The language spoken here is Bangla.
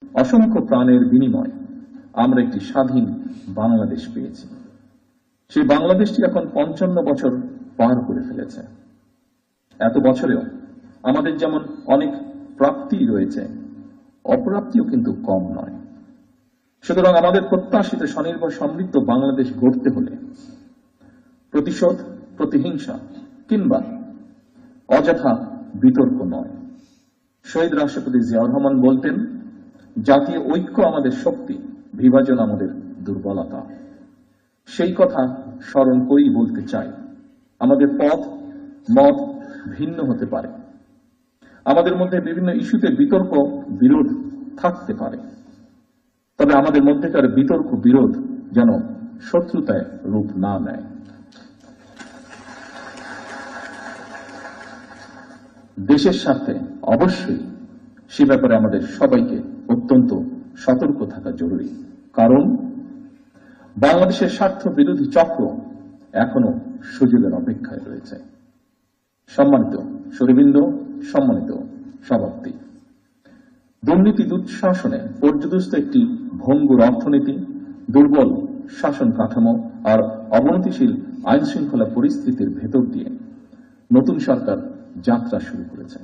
অসংখ্য প্রাণের বিনিময়ে আমরা একটি স্বাধীন বাংলাদেশ পেয়েছি। সেই বাংলাদেশটি এখন 55 বছর পার করে ফেলেছে। এত বছরেও আমাদের যেমন অনেক প্রাপ্তি রয়েছে, অপ্রাপ্তিও কিন্তু কম নয়। সুতরাং আমাদের প্রত্যাশিত স্বনির্ভর সমৃদ্ধ বাংলাদেশ গড়তে হলে প্রতিশোধ, প্রতিহিংসা কিংবা অযথা বিতর্ক নয়। শহীদ রাষ্ট্রপতি জিয়াউর রহমান বলতেন, জাতীয় ঐক্য আমাদের শক্তি, বিভাজন আমাদের দুর্বলতা। সেই কথা স্মরণ করেই বলতে চাই, আমাদের পথ মত ভিন্ন হতে পারে, আমাদের মধ্যে বিভিন্ন ইস্যুতে বিতর্ক বিরোধ থাকতে পারে, তবে আমাদের মধ্যেকার বিতর্ক বিরোধ যেন শত্রুতায় রূপ না নেয়। দেশের স্বার্থে অবশ্যই সে ব্যাপারে আমাদের সবাইকে অত্যন্ত সতর্ক থাকা জরুরি, কারণ বাংলাদেশের স্বার্থ বিরোধী চক্র এখনো সুযোগের অপেক্ষায় রয়েছে। সম্মানিত সুধীবৃন্দ, সম্মানিত সভাপতি, দুর্নীতি দুঃশাসনে পর্যদস্ত একটি ভঙ্গুর অর্থনীতি, দুর্বল শাসন কাঠামো আর অবনতিশীল আইন শৃঙ্খলা পরিস্থিতির ভেতর দিয়ে নতুন সরকার যাত্রা শুরু করেছে।